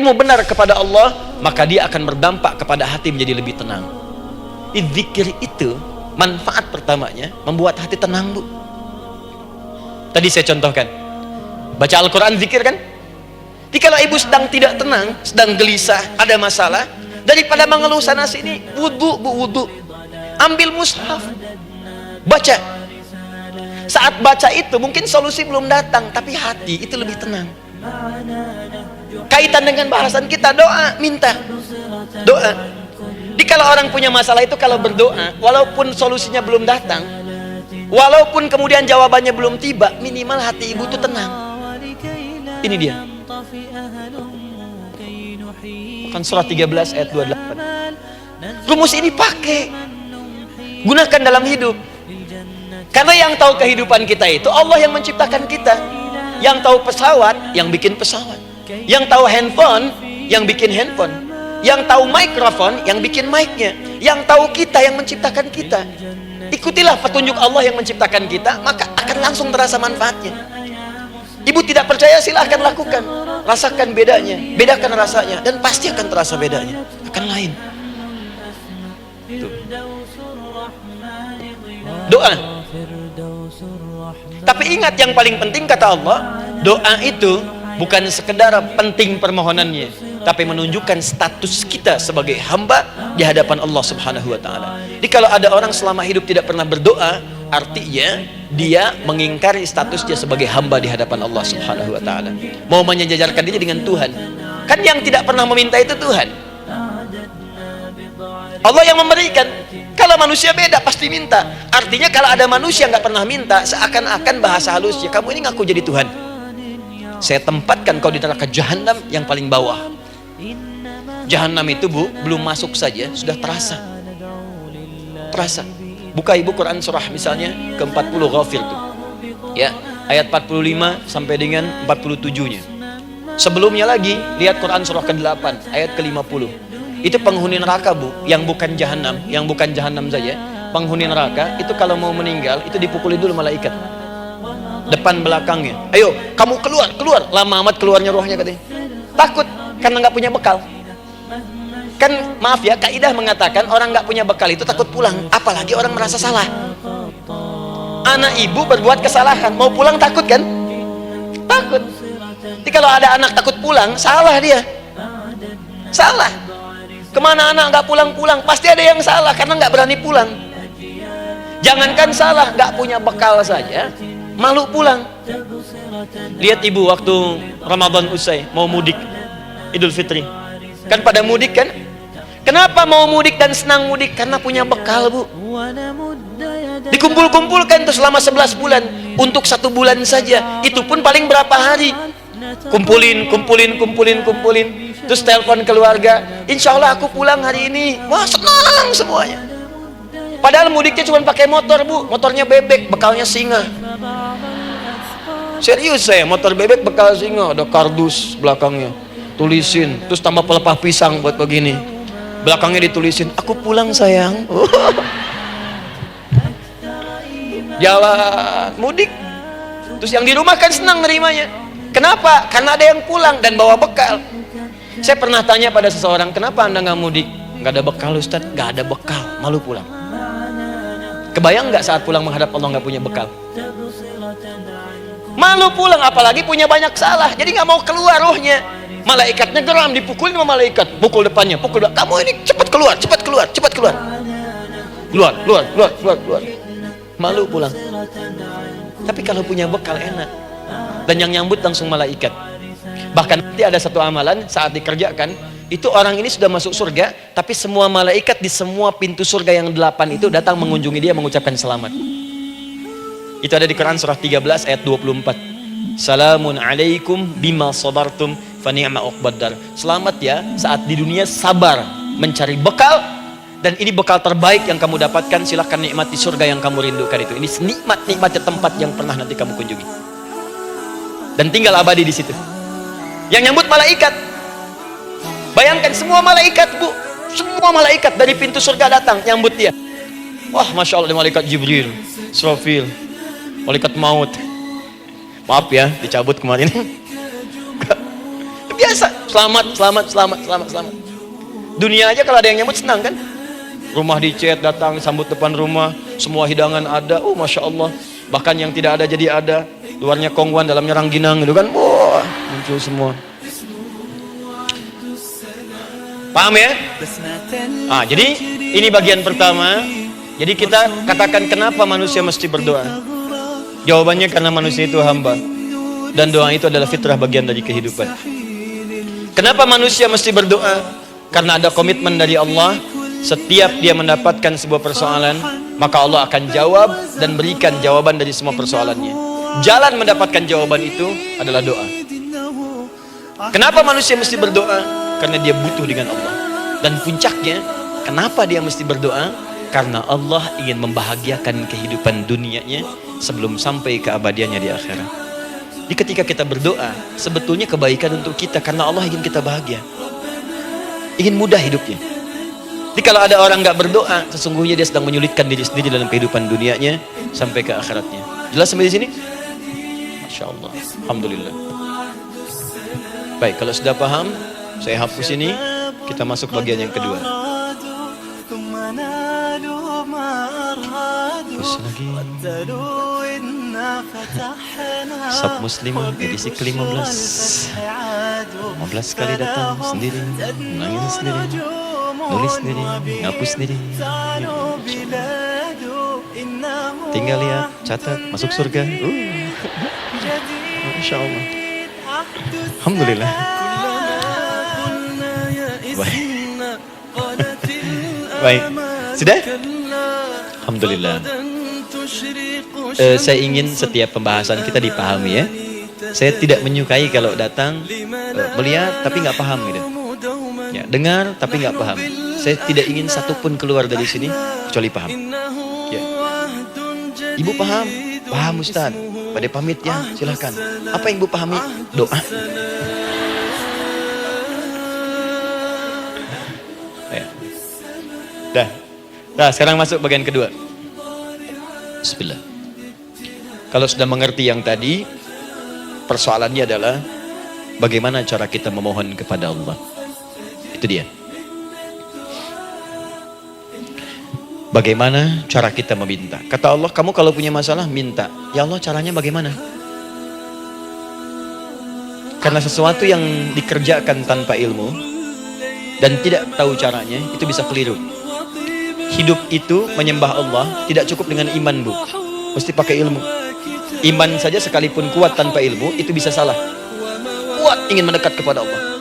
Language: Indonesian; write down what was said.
zikirmu benar kepada Allah, maka dia akan berdampak kepada hati menjadi lebih tenang. Zikir itu manfaat pertamanya membuat hati tenang, Bu. Tadi saya contohkan, baca Al-Quran zikir kan. Jadi kalau ibu sedang tidak tenang, sedang gelisah, ada masalah, daripada mengeluh sana sini, wudu, Bu, wudu, ambil mushaf, baca. Saat baca itu mungkin solusi belum datang, tapi hati itu lebih tenang. Kaitan dengan bahasan kita, doa, minta doa. Jadi kalau orang punya masalah itu, kalau berdoa, walaupun solusinya belum datang, walaupun kemudian jawabannya belum tiba, minimal hati ibu itu tenang. Ini dia. Kan surah 13 ayat 28. Rumus ini pakai, gunakan dalam hidup. Karena yang tahu kehidupan kita itu Allah yang menciptakan kita. Yang tahu pesawat, yang bikin pesawat. Yang tahu handphone, yang bikin handphone. Yang tahu mikrofon, yang bikin mic-nya. Yang tahu kita, yang menciptakan kita. Ikutilah petunjuk Allah yang menciptakan kita, maka akan langsung terasa manfaatnya. Ibu tidak percaya, silahkan lakukan. Rasakan bedanya, bedakan rasanya, dan pasti akan terasa bedanya. Akan lain. Tuh. Doa. Tapi ingat, yang paling penting kata Allah, doa itu bukan sekedar penting permohonannya, tapi menunjukkan status kita sebagai hamba di hadapan Allah Subhanahu wa taala. Jadi kalau ada orang selama hidup tidak pernah berdoa, artinya dia mengingkari status dia sebagai hamba di hadapan Allah Subhanahu wa taala. Mau menyejajarkan diri dengan Tuhan. Kan yang tidak pernah meminta itu Tuhan. Allah yang memberikan. Kalau manusia beda, pasti minta. Artinya kalau ada manusia nggak pernah minta, seakan-akan bahasa halusnya, kamu ini ngaku jadi Tuhan. Saya tempatkan kau di neraka jahanam yang paling bawah. Jahanam itu, Bu, belum masuk saja sudah terasa. Terasa. Buka ibu Quran surah misalnya ke-40 Ghafir tuh. Ya, ayat 45 sampai dengan 47-nya. Sebelumnya lagi lihat Quran surah ke-8 ayat ke-50. Itu penghuni neraka, Bu, yang bukan jahanam, saja. Penghuni neraka itu kalau mau meninggal itu dipukuli dulu malaikat. Depan belakangnya. Ayo, kamu keluar. Lama amat keluarnya rohnya katanya. Takut karena nggak punya bekal. Kan maaf ya, kaidah mengatakan orang nggak punya bekal itu takut pulang, apalagi orang merasa salah. Anak ibu berbuat kesalahan, mau pulang takut kan? Takut. Jadi kalau ada anak takut pulang, salah dia. Salah. Kemana anak nggak pulang-pulang, pasti ada yang salah karena nggak berani pulang. Jangankan salah, nggak punya bekal saja, malu pulang. Lihat ibu waktu Ramadan usai mau mudik Idul Fitri, kan pada mudik kan? Kenapa mau mudik dan senang mudik? Karena punya bekal, Bu. Dikumpul-kumpulkan tuh selama 11 bulan untuk 1 bulan saja. Itu pun paling berapa hari? Kumpulin. Terus telepon keluarga, insya Allah aku pulang hari ini. Wah, senang semuanya. Padahal mudiknya cuma pakai motor, Bu. Motornya bebek, bekalnya singa. Serius saya, motor bebek bekal singa, ada kardus belakangnya, tulisin, terus tambah pelepah pisang buat begini. Belakangnya ditulisin, aku pulang sayang. Jalan mudik. Terus yang di rumah kan senang nerimanya. Kenapa? Karena ada yang pulang dan bawa bekal. Saya pernah tanya pada seseorang, kenapa anda nggak mudik? Nggak ada bekal, Ustadz. Nggak ada bekal, malu pulang. Kebayang nggak saat pulang menghadap Allah nggak punya bekal? Malu pulang, apalagi punya banyak salah. Jadi nggak mau keluar rohnya. Malaikatnya geram, dipukulin sama malaikat, pukul depannya, pukul depan. Kamu ini cepat keluar. Keluar. Malu pulang. Tapi kalau punya bekal enak. Dan yang nyambut langsung malaikat. Bahkan nanti ada satu amalan saat dikerjakan, itu orang ini sudah masuk surga, tapi semua malaikat di semua pintu surga yang 8 itu datang mengunjungi dia, mengucapkan selamat. Itu ada di Quran surah 13 ayat 24. Salamun alaikum bima sabartum fa ni'ma uqbaddar. Selamat ya saat di dunia sabar mencari bekal, dan ini bekal terbaik yang kamu dapatkan. Silahkan nikmati surga yang kamu rindukan itu. Ini nikmatnya tempat yang pernah nanti kamu kunjungi dan tinggal abadi di situ. Yang nyambut malaikat. Bayangkan semua malaikat, Bu, semua malaikat dari pintu surga datang nyambut dia. Wah, masya Allah, malaikat Jibril, Israfil, malaikat maut. Maaf ya, dicabut kemarin. Biasa, Selamat, selamat, selamat, selamat, selamat. Dunia aja kalau ada yang nyambut senang kan? Rumah dicet, datang, sambut depan rumah, semua hidangan ada, oh Masya Allah. Bahkan yang tidak ada jadi ada. Luarnya kongwan, dalamnya rangginang gitu kan. Wah, muncul semua. Paham ya? Jadi ini bagian pertama. Jadi kita katakan kenapa manusia mesti berdoa. Jawabannya karena manusia itu hamba. Dan doa itu adalah fitrah, bagian dari kehidupan. Kenapa manusia mesti berdoa? Karena ada komitmen dari Allah. Setiap dia mendapatkan sebuah persoalan, maka Allah akan jawab dan berikan jawaban dari semua persoalannya. Jalan mendapatkan jawaban itu adalah doa. Kenapa manusia mesti berdoa? Karena dia butuh dengan Allah. Dan puncaknya, kenapa dia mesti berdoa? Karena Allah ingin membahagiakan kehidupan dunianya sebelum sampai keabadiannya di akhirat. Jadi ketika kita berdoa, sebetulnya kebaikan untuk kita karena Allah ingin kita bahagia. Ingin mudah hidupnya. Jadi kalau ada orang nggak berdoa, sesungguhnya dia sedang menyulitkan diri sendiri dalam kehidupan dunianya sampai ke akhiratnya. Jelas sampai di sini? Masya Allah. Alhamdulillah. Baik, kalau sudah paham, saya hapus ini. Kita masuk bagian yang kedua. Hapus lagi. Sab Muslim edisi ke-15. 15 kali datang sendiri, nangis sendiri, nulis sendiri, ngapus sendiri. Tinggal lihat, catat, masuk surga. Masya Allah. Alhamdulillah. Baik. Baik. Sudah? Alhamdulillah. Saya ingin setiap pembahasan kita dipahami ya. Saya tidak menyukai kalau datang melihat tapi nggak paham gitu. Ya, dengar tapi nggak paham. Saya tidak ingin satupun keluar dari sini kecuali paham. Ya. Ibu paham? Paham Ustaz. Pada pamit ya, silahkan. Apa yang ibu pahami? Doa. Ya. Dah. Nah, sekarang masuk bagian kedua. Bismillah. Kalau sudah mengerti yang tadi, persoalannya adalah bagaimana cara kita memohon kepada Allah. Itu dia. Bagaimana cara kita meminta? Kata Allah, kamu kalau punya masalah, minta. Ya Allah, caranya bagaimana? Karena sesuatu yang dikerjakan tanpa ilmu dan tidak tahu caranya, itu bisa keliru. Hidup itu menyembah Allah tidak cukup dengan iman, Bu. Mesti pakai ilmu. Iman saja sekalipun kuat tanpa ilmu, itu bisa salah. Kuat ingin mendekat kepada Allah.